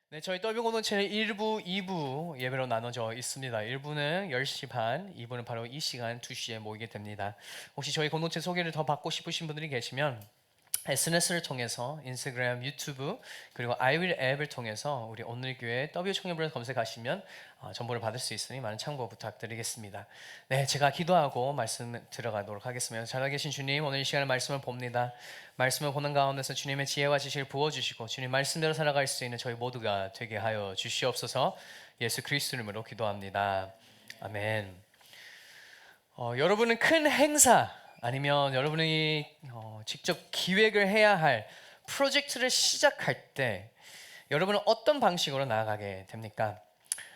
네, 저희 더빙 공동체는 1부, 2부 예배로 나눠져 있습니다. 1부는 10시 반, 2부는 바로 이 시간 2시에 모이게 됩니다. 혹시 저희 공동체 소개를 더 받고 싶으신 분들이 계시면 SNS를 통해서 인스타그램, 유튜브 그리고 아이윌 앱을 통해서 우리 오늘교회 W 청년부를 검색하시면 정보를 받을 수 있으니 많은 참고 부탁드리겠습니다. 네, 제가 기도하고 말씀 들어가도록 하겠습니다. 살아계신 주님, 오늘 이 시간에 말씀을 봅니다. 말씀을 보는 가운데서 주님의 지혜와 지식을 부어주시고 주님 말씀대로 살아갈 수 있는 저희 모두가 되게 하여 주시옵소서. 예수 그리스도 이름으로 기도합니다. 아멘. 여러분은 큰 행사 아니면 여러분이 직접 기획을 해야 할 프로젝트를 시작할 때 여러분은 어떤 방식으로 나아가게 됩니까?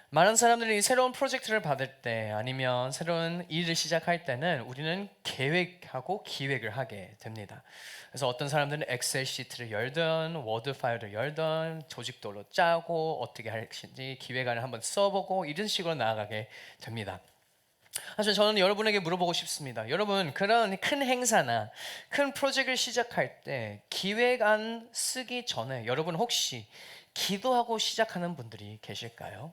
많은 사람들이 새로운 프로젝트를 받을 때 아니면 새로운 일을 시작할 때는 우리는 계획하고 기획을 하게 됩니다. 그래서 어떤 사람들은 엑셀 시트를 열든 워드 파일을 열든 조직도로 짜고 어떻게 할지 기획안을 한번 써보고 이런 식으로 나아가게 됩니다. 사실 저는 여러분에게 물어보고 싶습니다. 여러분, 그런 큰 행사나 큰 프로젝트를 시작할 때 기획안 쓰기 전에 여러분 혹시 기도하고 시작하는 분들이 계실까요?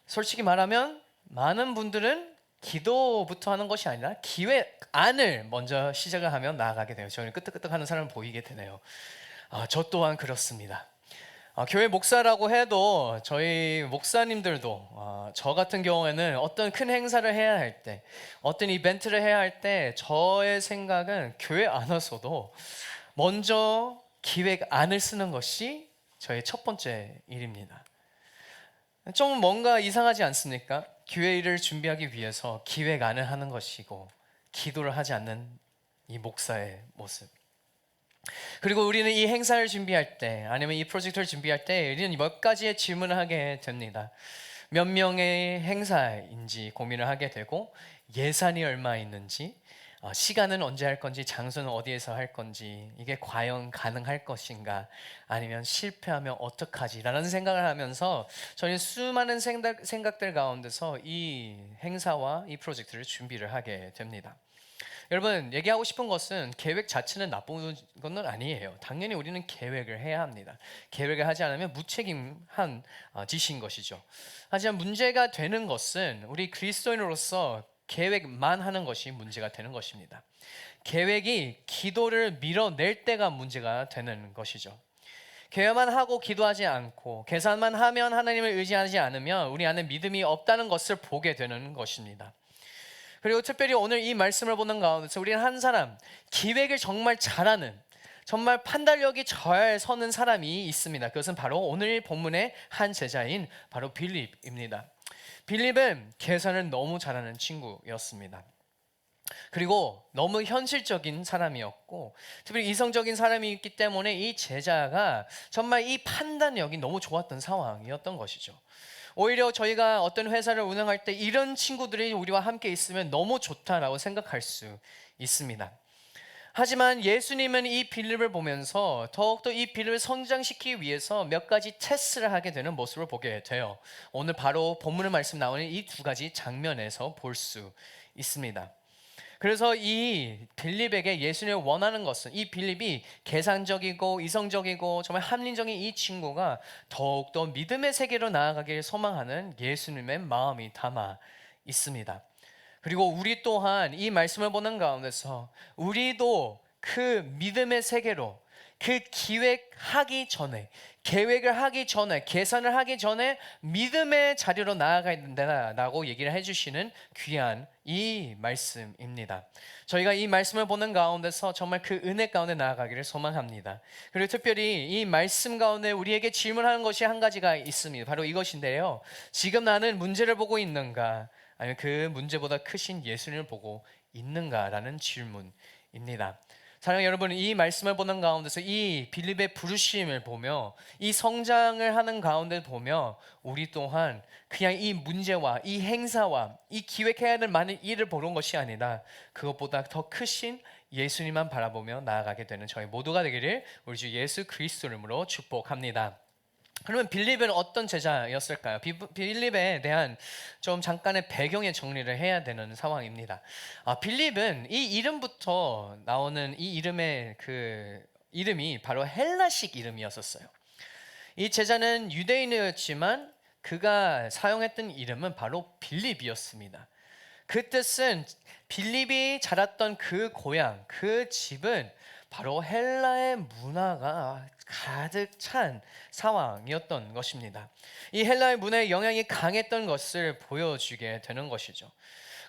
솔직히 말하면 많은 분들은 기도부터 하는 것이 아니라 기획안을 먼저 시작을 하면 나아가게 돼요. 저는 끄떡끄떡하는 사람을 보이게 되네요. 저 또한 그렇습니다. 교회 목사라고 해도 저희 목사님들도 저 같은 경우에는 어떤 큰 행사를 해야 할 때, 어떤 이벤트를 해야 할 때 저의 생각은 교회 안 와서도 먼저 기획안을 쓰는 것이 저의 첫 번째 일입니다. 좀 뭔가 이상하지 않습니까? 교회 일을 준비하기 위해서 기획안을 하는 것이고 기도를 하지 않는 이 목사의 모습. 그리고 우리는 이 행사를 준비할 때 아니면 이 프로젝트를 준비할 때 우리는 몇 가지의 질문을 하게 됩니다. 몇 명의 행사인지 고민을 하게 되고 예산이 얼마 있는지 시간은 언제 할 건지 장소는 어디에서 할 건지 이게 과연 가능할 것인가 아니면 실패하면 어떡하지 라는 생각을 하면서 저는 수많은 생각들 가운데서 이 행사와 이 프로젝트를 준비를 하게 됩니다. 여러분 얘기하고 싶은 것은 계획 자체는 나쁜 건 아니에요. 당연히 우리는 계획을 해야 합니다. 계획을 하지 않으면 무책임한 짓인 것이죠. 하지만 문제가 되는 것은 우리 그리스도인으로서 계획만 하는 것이 문제가 되는 것입니다. 계획이 기도를 밀어낼 때가 문제가 되는 것이죠. 계획만 하고 기도하지 않고 계산만 하면 하나님을 의지하지 않으면 우리 안에 믿음이 없다는 것을 보게 되는 것입니다. 그리고 특별히 오늘 이 말씀을 보는 가운데서 우리는 한 사람 기획을 정말 잘하는 정말 판단력이 잘 서는 사람이 있습니다. 그것은 바로 오늘 본문의 한 제자인 바로 빌립입니다. 빌립은 계산을 너무 잘하는 친구였습니다. 그리고 너무 현실적인 사람이었고 특별히 이성적인 사람이었기 때문에 이 제자가 정말 이 판단력이 너무 좋았던 상황이었던 것이죠. 오히려 저희가 어떤 회사를 운영할 때 이런 친구들이 우리와 함께 있으면 너무 좋다라고 생각할 수 있습니다. 하지만 예수님은 이 빌립을 보면서 더욱더 이 빌립을 성장시키기 위해서 몇 가지 테스트를 하게 되는 모습을 보게 돼요. 오늘 바로 본문의 말씀 나오는 이 두 가지 장면에서 볼 수 있습니다. 그래서 이 빌립에게 예수님을 원하는 것은 이 빌립이 계산적이고 이성적이고 정말 합리적인 이 친구가 더욱더 믿음의 세계로 나아가기를 소망하는 예수님의 마음이 담아 있습니다. 그리고 우리 또한 이 말씀을 보는 가운데서 우리도 그 믿음의 세계로 그 기획하기 전에 계획을 하기 전에 계산을 하기 전에 믿음의 자리로 나아가야 된다라고 얘기를 해주시는 귀한 이 말씀입니다. 저희가 이 말씀을 보는 가운데서 정말 그 은혜 가운데 나아가기를 소망합니다. 그리고 특별히 이 말씀 가운데 우리에게 질문하는 것이 한 가지가 있습니다. 바로 이것인데요. 지금 나는 문제를 보고 있는가 아니면 그 문제보다 크신 예수님을 보고 있는가라는 질문입니다. 사랑하는 여러분, 이 말씀을 보는 가운데서 이 빌립의 부르심을 보며 이 성장을 하는 가운데 보며 우리 또한 그냥 이 문제와 이 행사와 이 기획해야 될 많은 일을 보는 것이 아니라 그것보다 더 크신 예수님만 바라보며 나아가게 되는 저희 모두가 되기를 우리 주 예수 그리스도 이름으로 축복합니다. 그러면 빌립은 어떤 제자였을까요? 빌립에 대한 좀 잠깐의 배경의 정리를 해야 되는 상황입니다. 빌립은 이 이름부터 나오는 이 이름의 이름이 바로 헬라식 이름이었었어요. 이 제자는 유대인이었지만 그가 사용했던 이름은 바로 빌립이었습니다. 그 뜻은 빌립이 자랐던 그 고향, 그 집은 바로 헬라의 문화가 가득 찬 상황이었던 것입니다. 이 헬라의 문화의 영향이 강했던 것을 보여주게 되는 것이죠.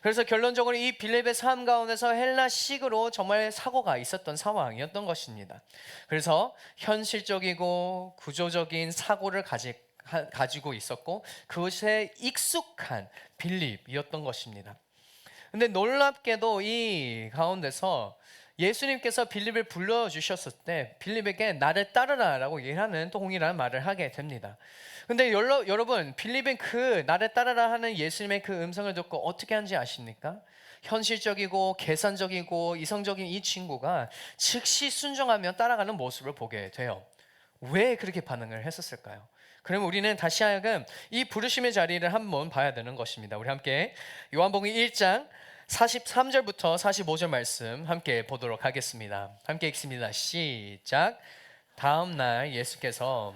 그래서 결론적으로 이 빌립의 삶 가운데서 헬라식으로 정말 사고가 있었던 상황이었던 것입니다. 그래서 현실적이고 구조적인 사고를 가지고 있었고 그것에 익숙한 빌립이었던 것입니다. 근데 놀랍게도 이 가운데서 예수님께서 빌립을 불러주셨을 때 빌립에게 나를 따르라라고 얘기하는 동일한 말을 하게 됩니다. 근데 여러분 빌립은 그 나를 따르라 하는 예수님의 그 음성을 듣고 어떻게 하는지 아십니까? 현실적이고 계산적이고 이성적인 이 친구가 즉시 순종하며 따라가는 모습을 보게 돼요. 왜 그렇게 반응을 했었을까요? 그럼 우리는 다시 하여금 이 부르심의 자리를 한번 봐야 되는 것입니다. 우리 함께 요한복음 1장 43절부터 45절 말씀 함께 보도록 하겠습니다. 함께 읽습니다. 시작. 다음 날 예수께서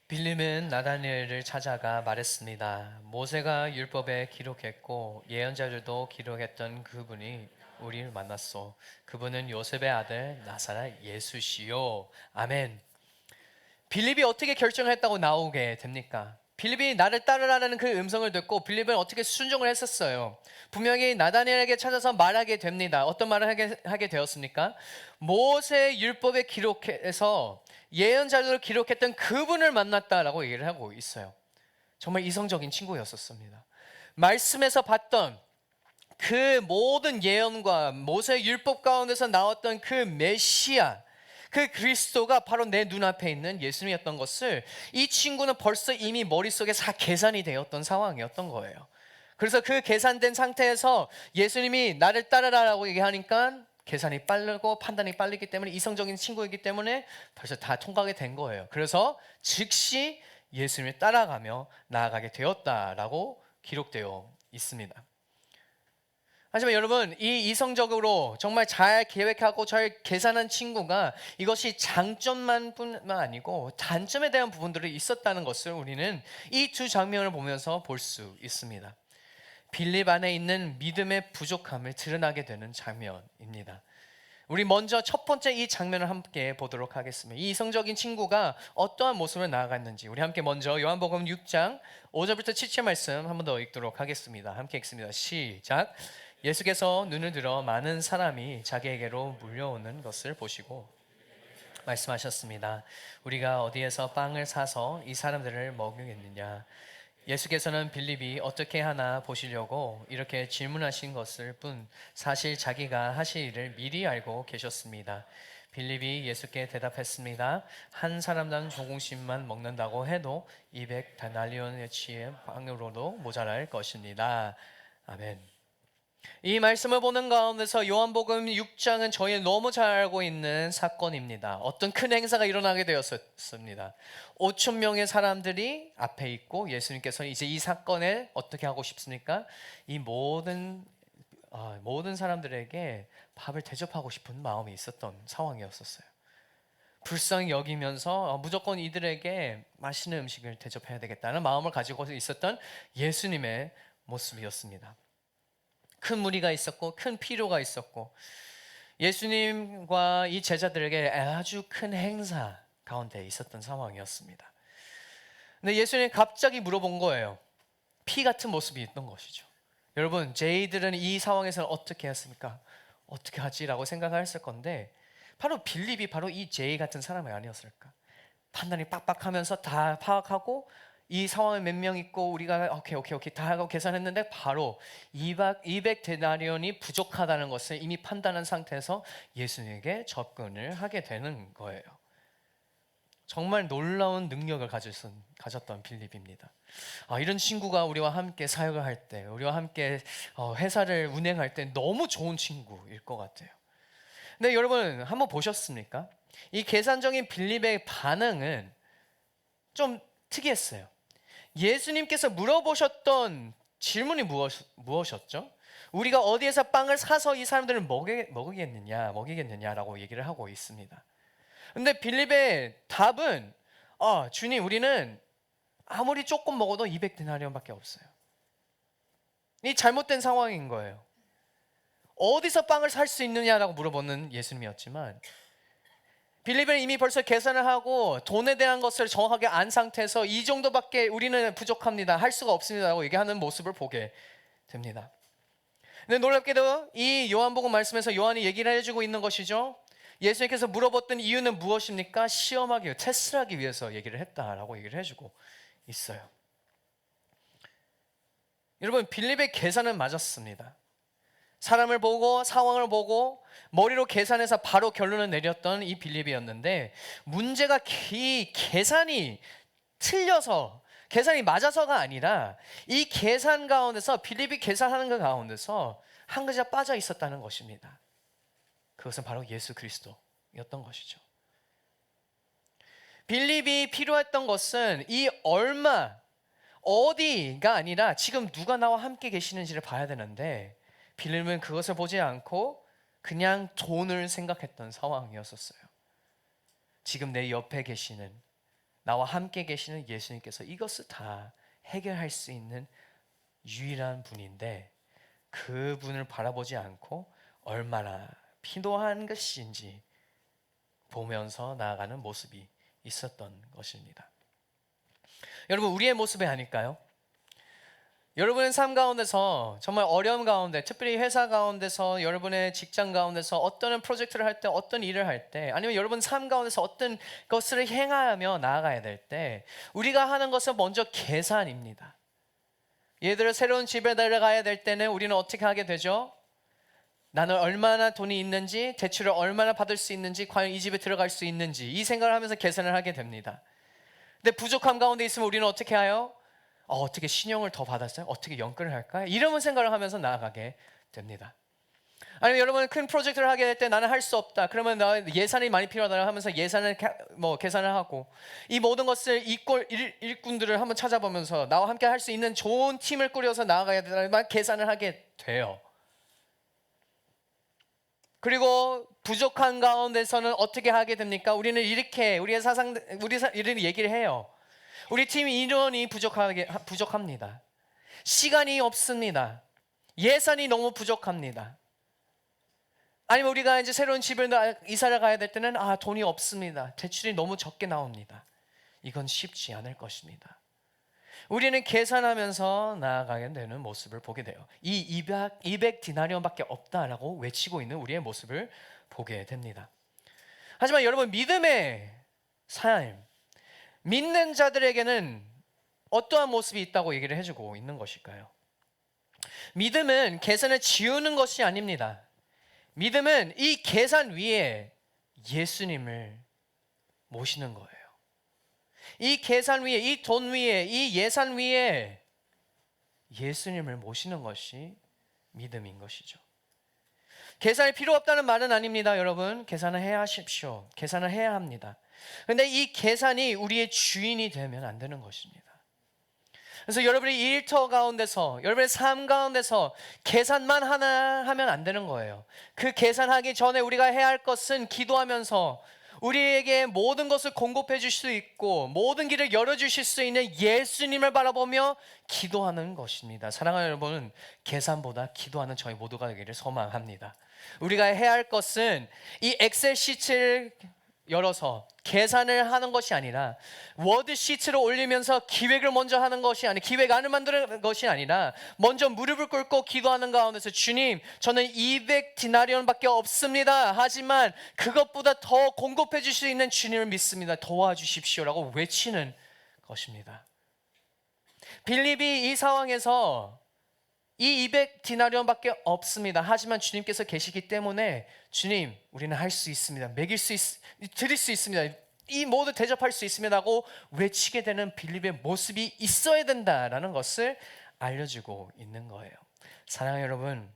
빌립은 나다니엘을 찾아가 말했습니다. 모세가 율법에 기록했고 예언자들도 기록했던 그분이 우리를 만났소. 그분은 요셉의 아들 나사렛 예수시요. 아멘. 빌립이 어떻게 결정했다고 나오게 됩니까? 빌립이 나를 따르라는 그 음성을 듣고 빌립은 어떻게 순종을 했었어요. 분명히 나다니엘에게 찾아서 말하게 됩니다. 어떤 말을 하게 되었습니까? 모세 율법에 기록해서 예언자들을 기록했던 그분을 만났다라고 얘기를 하고 있어요. 정말 이성적인 친구였었습니다. 말씀에서 봤던 그 모든 예언과 모세 율법 가운데서 나왔던 그 메시아, 그 그리스도가 바로 내 눈앞에 있는 예수님이었던 것을 이 친구는 벌써 이미 머릿속에 다 계산이 되었던 상황이었던 거예요. 그래서 그 계산된 상태에서 예수님이 나를 따르라라고 얘기하니까 계산이 빠르고 판단이 빠르기 때문에 이성적인 친구이기 때문에 벌써 다 통과하게 된 거예요. 그래서 즉시 예수님을 따라가며 나아가게 되었다라고 기록되어 있습니다. 하지만 여러분, 이 이성적으로 정말 잘 계획하고 잘 계산한 친구가 이것이 장점만 뿐만 아니고 단점에 대한 부분들이 있었다는 것을 우리는 이 두 장면을 보면서 볼 수 있습니다. 빌립 안에 있는 믿음의 부족함을 드러나게 되는 장면입니다. 우리 먼저 첫 번째 이 장면을 함께 보도록 하겠습니다. 이 이성적인 친구가 어떠한 모습을 나아갔는지 우리 함께 먼저 요한복음 6장 5절부터 7절 말씀 한 번 더 읽도록 하겠습니다. 함께 읽습니다. 시작. 예수께서 눈을 들어 많은 사람이 자기에게로 몰려오는 것을 보시고 말씀하셨습니다. 우리가 어디에서 빵을 사서 이 사람들을 먹이겠느냐? 예수께서는 빌립이 어떻게 하나 보시려고 이렇게 질문하신 것을 뿐 사실 자기가 하실 일을 미리 알고 계셨습니다. 빌립이 예수께 대답했습니다. 한 사람당 조금씩만 먹는다고 해도 200데나리온어치의 빵으로도 모자랄 것입니다. 아멘. 이 말씀을 보는 가운데서 요한복음 6장은 저희 너무 잘 알고 있는 사건입니다. 어떤 큰 행사가 일어나게 되었습니다. 5천 명의 사람들이 앞에 있고 예수님께서 이제 이 사건을 어떻게 하고 싶습니까? 이 모든 사람들에게 밥을 대접하고 싶은 마음이 있었던 상황이었어요. 불쌍히 여기면서 무조건 이들에게 맛있는 음식을 대접해야 되겠다는 마음을 가지고 있었던 예수님의 모습이었습니다. 큰 무리가 있었고 큰 필요가 있었고 예수님과 이 제자들에게 아주 큰 행사 가운데 있었던 상황이었습니다. 근데 예수님이 갑자기 물어본 거예요. 피 같은 모습이 있던 것이죠. 여러분, 저희들은 이 상황에서 어떻게 했습니까? 어떻게 하지라고 생각을 했을 건데 바로 빌립이 바로 이 제이 같은 사람이 아니었을까? 판단이 빡빡하면서 다 파악하고 이 상황에 몇 명 있고 우리가 오케이 다 하고 계산했는데 바로 200데나리온이 부족하다는 것을 이미 판단한 상태에서 예수님에게 접근을 하게 되는 거예요. 정말 놀라운 능력을 가졌던 빌립입니다. 이런 친구가 우리와 함께 사역을 할 때, 우리와 함께 회사를 운행할 때 너무 좋은 친구일 것 같아요. 근데 여러분 한번 보셨습니까? 이 계산적인 빌립의 반응은 좀 특이했어요. 예수님께서 물어보셨던 질문이 무엇이었죠? 우리가 어디에서 빵을 사서 이 사람들을 먹이겠느냐라고 얘기를 하고 있습니다. 근데 빌립의 답은 주님, 우리는 아무리 조금 먹어도 200데나리온밖에 없어요. 이 잘못된 상황인 거예요. 어디서 빵을 살 수 있느냐라고 물어보는 예수님이었지만, 빌립은 이미 벌써 계산을 하고 돈에 대한 것을 정확하게 안 상태에서 이 정도밖에 우리는 부족합니다, 할 수가 없습니다라고 얘기하는 모습을 보게 됩니다. 근데 놀랍게도 이 요한복음 말씀에서 요한이 얘기를 해주고 있는 것이죠. 예수님께서 물어봤던 이유는 무엇입니까? 시험하기 위해, 테스트를 하기 위해서 얘기를 했다라고 얘기를 해주고 있어요. 여러분, 빌립의 계산은 맞았습니다. 사람을 보고 상황을 보고 머리로 계산해서 바로 결론을 내렸던 이 빌립이었는데, 문제가 이 계산이 틀려서, 계산이 맞아서가 아니라 이 계산 가운데서, 빌립이 계산하는 그 가운데서 한 가지가 빠져 있었다는 것입니다. 그것은 바로 예수 그리스도였던 것이죠. 빌립이 필요했던 것은 이 얼마, 어디가 아니라 지금 누가 나와 함께 계시는지를 봐야 되는데, 빌립은 그것을 보지 않고 그냥 돈을 생각했던 상황이었었어요. 지금 내 옆에 계시는, 나와 함께 계시는 예수님께서 이것을 다 해결할 수 있는 유일한 분인데, 그분을 바라보지 않고 얼마나 필요한 것인지 보면서 나아가는 모습이 있었던 것입니다. 여러분, 우리의 모습이 아닐까요? 여러분의 삶 가운데서 정말 어려움 가운데, 특별히 회사 가운데서, 여러분의 직장 가운데서 어떤 프로젝트를 할 때, 어떤 일을 할 때, 아니면 여러분 삶 가운데서 어떤 것을 행하며 나아가야 될 때, 우리가 하는 것은 먼저 계산입니다. 예를 들어 새로운 집에 들어가야 될 때는 우리는 어떻게 하게 되죠? 나는 얼마나 돈이 있는지, 대출을 얼마나 받을 수 있는지, 과연 이 집에 들어갈 수 있는지, 이 생각을 하면서 계산을 하게 됩니다. 근데 부족함 가운데 있으면 우리는 어떻게 해요? 어떻게 신용을 더 받았어요? 어떻게 연끌을 할까? 이런 생각을 하면서 나아가게 됩니다. 아니면 여러분, 큰 프로젝트를 하게 될 때 나는 할 수 없다, 그러면 나 예산이 많이 필요하다 하면서 예산을 계산을 하고, 이 모든 것을 일꾼들을 한번 찾아보면서 나와 함께 할 수 있는 좋은 팀을 꾸려서 나아가야 되지만 계산을 하게 돼요. 그리고 부족한 가운데서는 어떻게 하게 됩니까? 우리는 이렇게 우리는 얘기를 해요. 우리 팀 인원이 부족합니다. 시간이 없습니다. 예산이 너무 부족합니다. 아니면 우리가 이제 새로운 집을 이사를 가야 될 때는 돈이 없습니다. 대출이 너무 적게 나옵니다. 이건 쉽지 않을 것입니다. 우리는 계산하면서 나아가게 되는 모습을 보게 돼요. 이 200 디나리온밖에 없다라고 외치고 있는 우리의 모습을 보게 됩니다. 하지만 여러분, 믿음의 삶, 믿는 자들에게는 어떠한 모습이 있다고 얘기를 해주고 있는 것일까요? 믿음은 계산을 지우는 것이 아닙니다. 믿음은 이 계산 위에 예수님을 모시는 거예요. 이 계산 위에, 이 돈 위에, 이 예산 위에 예수님을 모시는 것이 믿음인 것이죠. 계산이 필요 없다는 말은 아닙니다. 여러분, 계산을 해야 하십시오. 계산을 해야 합니다. 그런데 이 계산이 우리의 주인이 되면 안 되는 것입니다. 그래서 여러분의 일터 가운데서, 여러분의 삶 가운데서 계산만 하나 하면 안 되는 거예요. 그 계산하기 전에 우리가 해야 할 것은 기도하면서 우리에게 모든 것을 공급해 주실 수 있고 모든 길을 열어주실 수 있는 예수님을 바라보며 기도하는 것입니다. 사랑하는 여러분, 계산보다 기도하는 저희 모두가 되기를 소망합니다. 우리가 해야 할 것은 이 엑셀 시트를 열어서 계산을 하는 것이 아니라, 워드 시트로 올리면서 기획을 먼저 하는 것이 아니라, 기획안을 만드는 것이 아니라 먼저 무릎을 꿇고 기도하는 가운데서, 주님, 저는 200 디나리온밖에 없습니다. 하지만 그것보다 더 공급해 주실 수 있는 주님을 믿습니다. 도와주십시오라고 외치는 것입니다. 빌립이 이 상황에서 이 200 디나리온밖에 없습니다. 하지만 주님께서 계시기 때문에, 주님, 우리는 할 수 있습니다. 드릴 수 있습니다. 이 모두 대접할 수 있습니다라고 외치게 되는 빌립의 모습이 있어야 된다라는 것을 알려주고 있는 거예요. 사랑하는 여러분,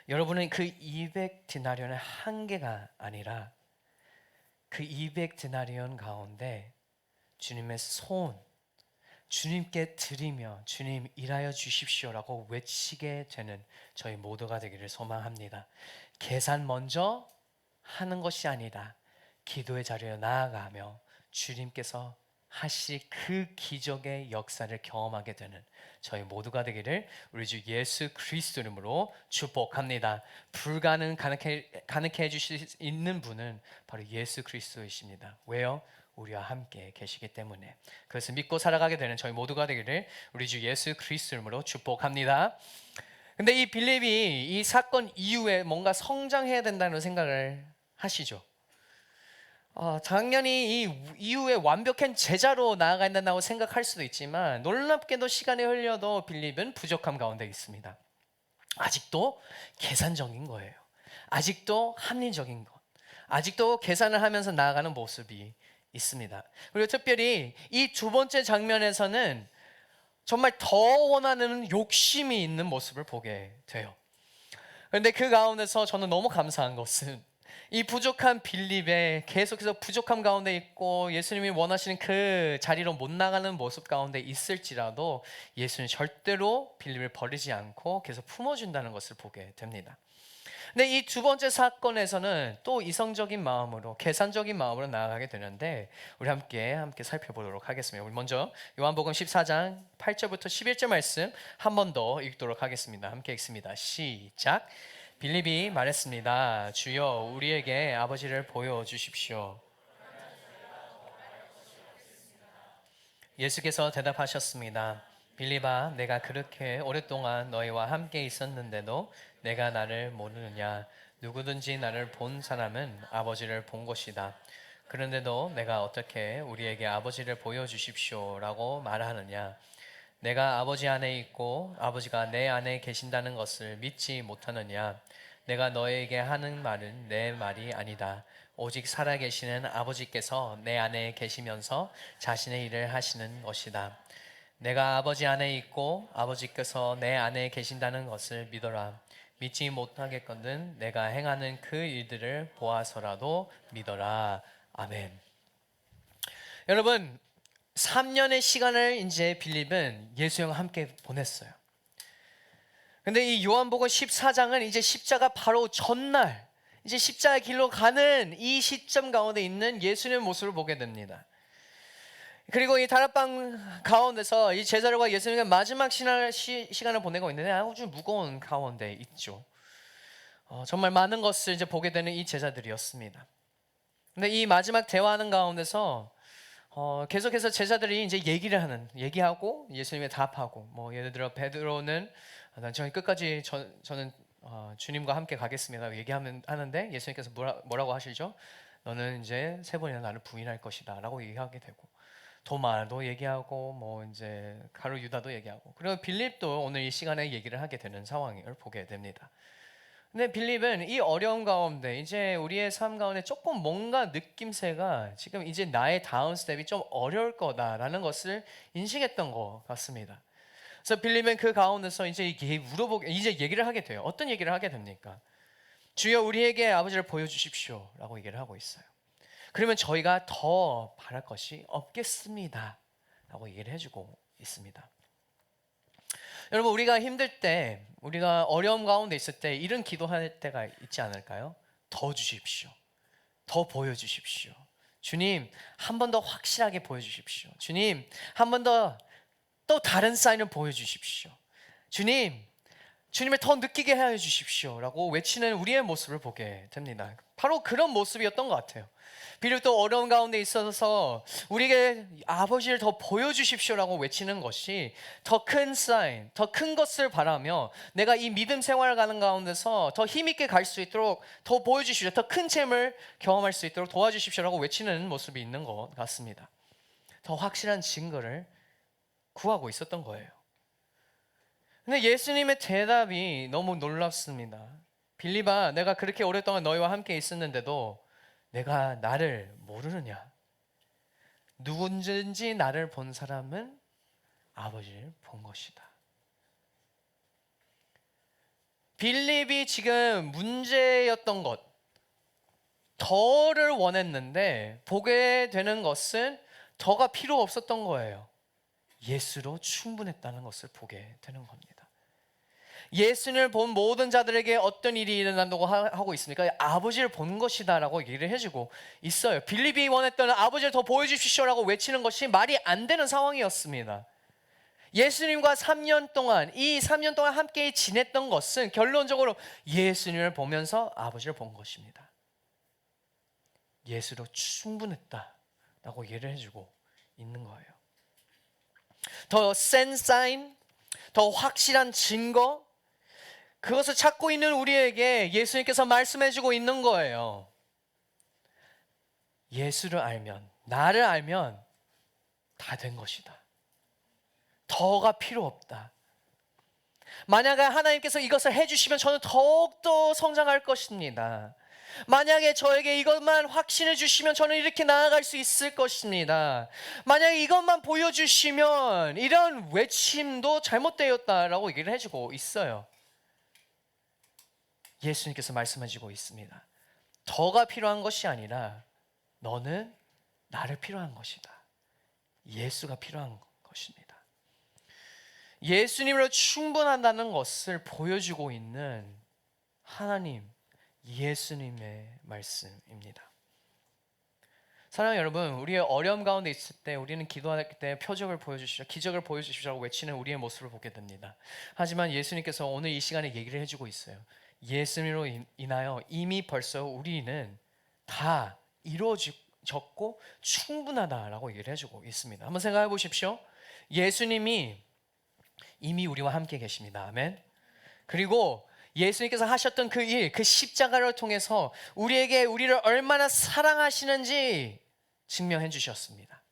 여러분은 그 200 디나리온의 한계가 아니라 그 200 디나리온 가운데 주님의 손, 주님께 드리며 주님 일하여 주십시오라고 외치게 되는 저희 모두가 되기를 소망합니다. 계산 먼저 하는 것이 아니라 기도의 자리에 나아가며 주님께서 하실 그 기적의 역사를 경험하게 되는 저희 모두가 되기를 우리 주 예수 그리스도 이름으로 축복합니다. 가능케 해주실 수 있는 분은 바로 예수 그리스도이십니다. 왜요? 우리와 함께 계시기 때문에. 그것을 믿고 살아가게 되는 저희 모두가 되기를 우리 주 예수 그리스도 이름으로 축복합니다. 근데 이 빌립이 이 사건 이후에 뭔가 성장해야 된다는 생각을 하시죠. 당연히 이 이후에 완벽한 제자로 나아가야 된다고 생각할 수도 있지만 놀랍게도 시간이 흘려도 빌립은 부족함 가운데 있습니다. 아직도 계산적인 거예요. 아직도 합리적인 것. 아직도 계산을 하면서 나아가는 모습이 있습니다. 그리고 특별히 이 두 번째 장면에서는 정말 더 원하는 욕심이 있는 모습을 보게 돼요. 그런데 그 가운데서 저는 너무 감사한 것은 이 부족한 빌립에 계속해서 부족함 가운데 있고 예수님이 원하시는 그 자리로 못 나가는 모습 가운데 있을지라도 예수는 절대로 빌립을 버리지 않고 계속 품어준다는 것을 보게 됩니다. 근데 이 두 번째 사건에서는 또 이성적인 마음으로 계산적인 마음으로 나아가게 되는데 우리 함께 살펴보도록 하겠습니다. 우리 먼저 요한복음 14장 8절부터 11절 말씀 한 번 더 읽도록 하겠습니다. 함께 읽습니다. 시작. 빌립이 말했습니다. 주여 우리에게 아버지를 보여주십시오. 예수께서 대답하셨습니다. 빌립아, 내가 그렇게 오랫동안 너희와 함께 있었는데도 내가 나를 모르느냐? 누구든지 나를 본 사람은 아버지를 본 것이다. 그런데도 내가 어떻게 우리에게 아버지를 보여주십시오 라고 말하느냐? 내가 아버지 안에 있고 아버지가 내 안에 계신다는 것을 믿지 못하느냐? 내가 너에게 하는 말은 내 말이 아니다. 오직 살아계시는 아버지께서 내 안에 계시면서 자신의 일을 하시는 것이다. 내가 아버지 안에 있고 아버지께서 내 안에 계신다는 것을 믿어라. 믿지 못하겠거든 내가 행하는 그 일들을 보아서라도 믿어라. 아멘. 여러분, 3년의 시간을 이제 빌립은 예수님과 함께 보냈어요. 근데 이 요한복음 14장은 이제 십자가 바로 전날, 이제 십자가 길로 가는 이 시점 가운데 있는 예수님의 모습을 보게 됩니다. 그리고 이 다락방 가운데서 이 제자들과 예수님과 마지막 시간을 보내고 있는데 아주 무거운 가운데 있죠. 정말 많은 것을 이제 보게 되는 이 제자들이었습니다. 근데 이 마지막 대화하는 가운데서 계속해서 제자들이 이제 얘기하고 예수님의 답하고 뭐 예를 들어 베드로는 난 저희 끝까지 저는 주님과 함께 가겠습니다 하는데 예수님께서 뭐라고 하시죠? 너는 이제 3번이나 나를 부인할 것이다라고 얘기하게 되고 도마도 얘기하고 뭐 이제 가룟 유다도 얘기하고 그리고 빌립도 오늘 이 시간에 얘기를 하게 되는 상황을 보게 됩니다. 근데 빌립은 이 어려움 가운데 이제 우리의 삶 가운데 조금 뭔가 느낌새가 지금 이제 나의 다음 스텝이 좀 어려울 거다라는 것을 인식했던 것 같습니다. 그래서 빌립은 그 가운데서 이제 이제 얘기를 하게 돼요. 어떤 얘기를 하게 됩니까? 주여 우리에게 아버지를 보여주십시오라고 얘기를 하고 있어요. 그러면 저희가 더 바랄 것이 없겠습니다 라고 얘기를 해주고 있습니다. 여러분, 우리가 힘들 때, 우리가 어려움 가운데 있을 때 이런 기도할 때가 있지 않을까요? 더 주십시오. 더 보여주십시오. 주님, 한 번 더 확실하게 보여주십시오. 주님, 한 번 더 또 다른 사인을 보여주십시오. 주님을 더 느끼게 해 주십시오 라고 외치는 우리의 모습을 보게 됩니다. 바로 그런 모습이었던 것 같아요. 빌립도 어려운 가운데 있어서 우리에게 아버지를 더 보여주십시오라고 외치는 것이 더 큰 사인, 더 큰 것을 바라며 내가 이 믿음 생활을 가는 가운데서 더 힘있게 갈 수 있도록 더 보여주십시오. 더 큰 잼을 경험할 수 있도록 도와주십시오라고 외치는 모습이 있는 것 같습니다. 더 확실한 증거를 구하고 있었던 거예요. 근데 예수님의 대답이 너무 놀랍습니다. 빌립아, 내가 그렇게 오랫동안 너희와 함께 있었는데도 내가 나를 모르느냐? 누군지 나를 본 사람은 아버지를 본 것이다. 빌립이 지금 문제였던 것, 더를 원했는데 보게 되는 것은 더가 필요 없었던 거예요. 예수로 충분했다는 것을 보게 되는 겁니다. 예수를 본 모든 자들에게 어떤 일이 일어난다고 하고 있습니까? 아버지를 본 것이다 라고 얘기를 해주고 있어요. 빌립이 원했던 아버지를 더 보여주십시오 라고 외치는 것이 말이 안 되는 상황이었습니다. 예수님과 3년 동안, 이 3년 동안 함께 지냈던 것은 결론적으로 예수님을 보면서 아버지를 본 것입니다. 예수로 충분했다 라고 얘기를 해주고 있는 거예요. 더 센 사인, 더 확실한 증거, 그것을 찾고 있는 우리에게 예수님께서 말씀해주고 있는 거예요. 예수를 알면, 나를 알면 다 된 것이다. 더가 필요 없다. 만약에 하나님께서 이것을 해주시면 저는 더욱더 성장할 것입니다. 만약에 저에게 이것만 확신해 주시면 저는 이렇게 나아갈 수 있을 것입니다. 만약에 이것만 보여주시면, 이런 외침도 잘못되었다라고 얘기를 해주고 있어요. 예수님께서 말씀해주고 있습니다. 더가 필요한 것이 아니라 너는 나를 필요한 것이다. 예수가 필요한 것입니다. 예수님으로 충분한다는 것을 보여주고 있는 하나님, 예수님의 말씀입니다. 사랑하는 여러분, 우리의 어려움 가운데 있을 때 우리는 기도할 때 표적을 보여주시오, 기적을 보여주시오라고 외치는 우리의 모습을 보게 됩니다. 하지만 예수님께서 오늘 이 시간에 얘기를 해주고 있어요. 예수님으로 인하여 이미 벌써 우리는 다 이루어졌고 충분하다라고 얘기를 해주고 있습니다. 한번 생각해 보십시오. 예수님이 이미 우리와 함께 계십니다. 아멘. 그리고 예수님께서 하셨던 그 일, 그 십자가를 통해서 우리를 얼마나 사랑하시는지 증명해 주셨습니다.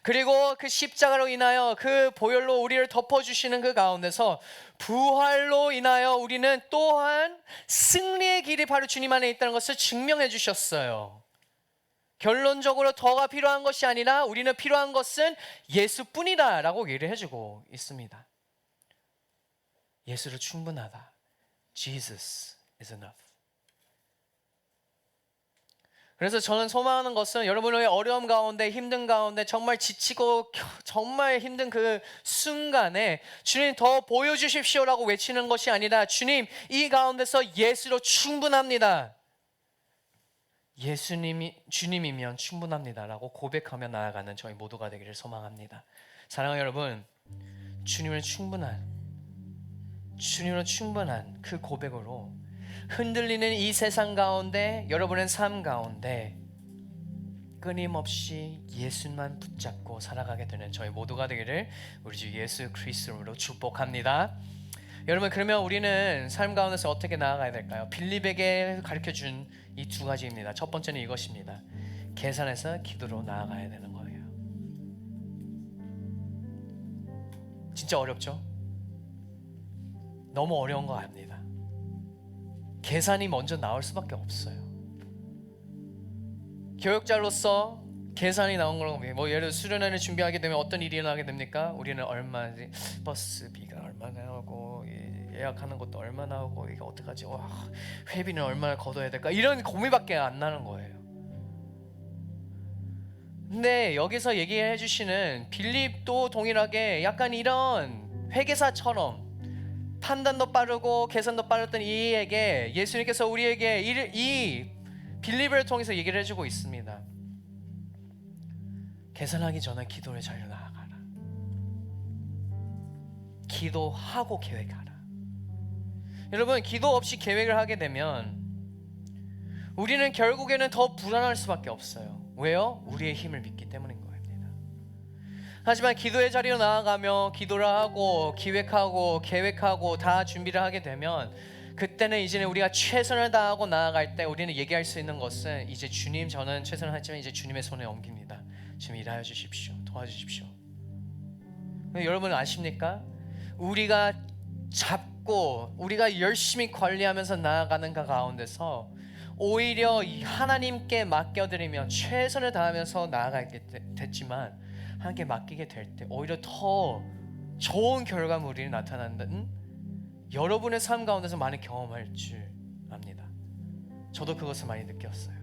그리고 그 십자가로 인하여 그 보혈로 우리를 덮어주시는 그 가운데서 부활로 인하여 우리는 또한 승리의 길이 바로 주님 안에 있다는 것을 증명해 주셨어요. 결론적으로 더가 필요한 것이 아니라 우리는 필요한 것은 예수뿐이다 라고 얘기를 해주고 있습니다. 예수로 충분하다. Jesus is enough. 그래서 저는 소망하는 것은 여러분의 어려움 가운데, 힘든 가운데, 정말 지치고 정말 힘든 그 순간에 주님 더 보여주십시오라고 외치는 것이 아니라 주님, 이 가운데서 예수로 충분합니다. 주님이면 충분합니다라고 고백하며 나아가는 저희 모두가 되기를 소망합니다. 사랑하는 여러분, 주님으로 충분한 그 고백으로 흔들리는 이 세상 가운데, 여러분의 삶 가운데 끊임없이 예수만 붙잡고 살아가게 되는 저희 모두가 되기를 우리 주 예수 그리스도로 축복합니다. 여러분, 그러면 우리는 삶 가운데서 어떻게 나아가야 될까요? 빌립에게 가르쳐준 이 두 가지입니다. 첫 번째는 이것입니다. 계산해서 기도로 나아가야 되는 거예요. 진짜 어렵죠? 너무 어려운 거 압니다. 계산이 먼저 나올 수밖에 없어요. 교육자로서 계산이 나온 거는 뭐 예를 들어 수련회를 준비하게 되면 어떤 일이 일어나게 됩니까? 우리는 얼마지, 버스비가 얼마나 나오고 예약하는 것도 얼마나 하고 이게 어떡하지? 와, 회비는 얼마나 걷어야 될까? 이런 고민밖에 안 나는 거예요. 근데 여기서 얘기해 주시는 빌립도 동일하게 약간 이런 회계사처럼 판단도 빠르고 계산도 빠르던 이에게 예수님께서 우리에게 이 빌립을 통해서 얘기를 해주고 있습니다. 계산하기 전에 기도를 잘 나아가라. 기도하고 계획하라. 여러분, 기도 없이 계획을 하게 되면 우리는 결국에는 더 불안할 수밖에 없어요. 왜요? 우리의 힘을 믿기 때문인 겁니다. 하지만 기도의 자리로 나아가며 기도를 하고 기획하고 계획하고 다 준비를 하게 되면 그때는 이제는 우리가 최선을 다하고 나아갈 때 우리는 얘기할 수 있는 것은 이제 주님, 저는 최선을 했지만 이제 주님의 손에 옮깁니다. 주님 일하여 주십시오. 도와주십시오. 여러분 아십니까? 우리가 잡고 우리가 열심히 관리하면서 나아가는 그 가운데서 오히려 하나님께 맡겨드리며 최선을 다하면서 나아가게 됐지만 하나님께 맡기게 될 때 오히려 더 좋은 결과물이 나타나는 여러분의 삶 가운데서 많이 경험할 줄 압니다. 저도 그것을 많이 느꼈어요.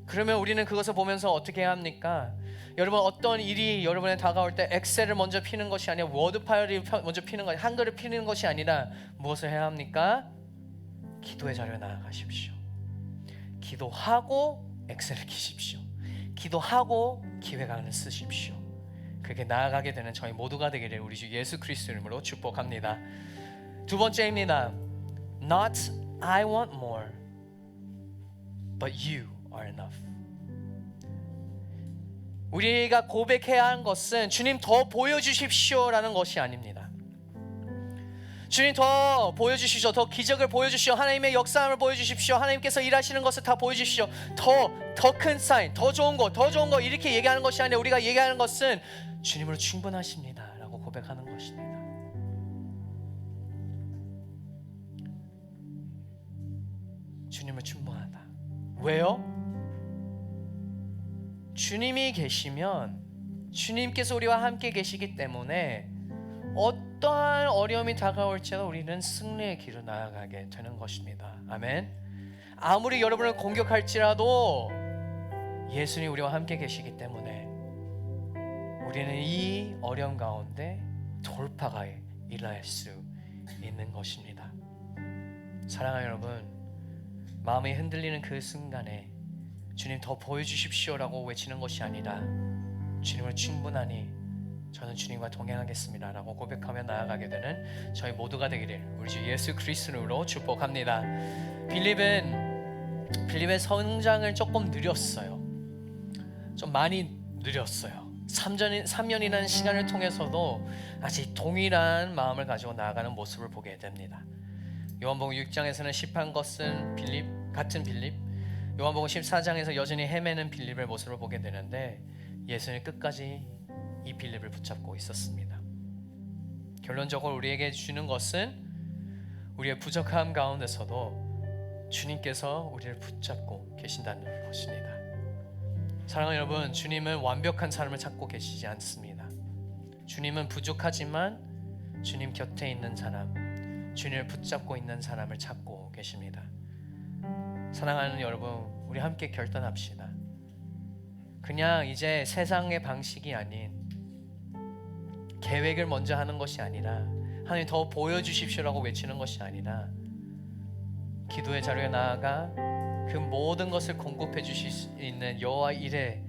그러면 우리는 그것을 보면서 어떻게 해야 합니까? 여러분, 어떤 일이 여러분에 다가올 때 엑셀을 먼저 피는 것이 아니라 워드 파일을 먼저 피는 것이, 한글을 피는 것이 아니라 무엇을 해야 합니까? 기도의 자리에 나아가십시오. 기도하고 엑셀을 키십시오. 기도하고 기획안을 쓰십시오. 그렇게 나아가게 되는 저희 모두가 되기를 우리 주 예수 그리스도 이름으로 축복합니다. 두 번째입니다. Not I want more, but you are enough. 우리가 고백해야 하는 것은 주님 더 보여주십시오라는 것이 아닙니다. 주님 더 보여주십시오. 더 기적을 보여주십시오. 하나님의 역사함을 보여주십시오. 하나님께서 일하시는 것을 다 보여주십시오. 더 큰 사인, 더 좋은 거 이렇게 얘기하는 것이 아니라 우리가 얘기하는 것은 주님으로 충분하십니다 라고 고백하는 것입니다. 주님은 충분하다. 왜요? 주님이 계시면, 주님께서 우리와 함께 계시기 때문에 어떠한 어려움이 다가올지라도 우리는 승리의 길을 나아가게 되는 것입니다. 아멘. 아무리 여러분을 공격할지라도 예수님이 우리와 함께 계시기 때문에 우리는 이 어려움 가운데 돌파가 일어날 수 있는 것입니다. 사랑하는 여러분, 마음이 흔들리는 그 순간에 주님 더 보여주십시오라고 외치는 것이 아니라 주님을 충분하니 저는 주님과 동행하겠습니다 라고 고백하며 나아가게 되는 저희 모두가 되기를 우리 주 예수 그리스도로 축복합니다. 빌립의 성장을 조금 느렸어요. 좀 많이 느렸어요. 3년이라는 시간을 통해서도 아직 동일한 마음을 가지고 나아가는 모습을 보게 됩니다. 요한복음 6장에서는 시판 것은 같은 빌립, 요한복음 14장에서 여전히 헤매는 빌립의 모습을 보게 되는데 예수님 끝까지 이 빌립을 붙잡고 있었습니다. 결론적으로 우리에게 주는 것은 우리의 부족함 가운데서도 주님께서 우리를 붙잡고 계신다는 것입니다. 사랑하는 여러분, 주님은 완벽한 사람을 찾고 계시지 않습니다. 주님은 부족하지만 주님 곁에 있는 사람, 주님을 붙잡고 있는 사람을 찾고 계십니다. 사랑하는 여러분, 우리 함께 결단합시다. 그냥 이제 세상의 방식이 아닌 계획을 먼저 하는 것이 아니라 하나님 더 보여주십시오라고 외치는 것이 아니라 기도의 자리에 나아가 그 모든 것을 공급해 주실 수 있는 여호와 이레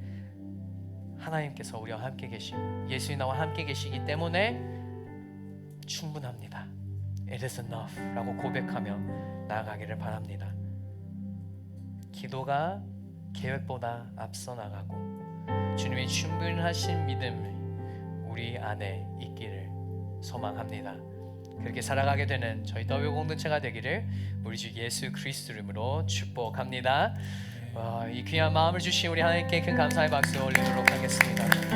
하나님께서 우리와 함께 계시고 예수님 나와 함께 계시기 때문에 충분합니다. It is enough 라고 고백하며 나아가기를 바랍니다. 기도가 계획보다 앞서 나가고 주님의 충분하신 믿음이 우리 안에 있기를 소망합니다. 그렇게 살아가게 되는 저희 더비 공동체가 되기를 우리 주 예수 그리스도 이름으로 축복합니다. 이 귀한 마음을 주신 우리 하나님께 큰 감사의 박수 올리도록 하겠습니다.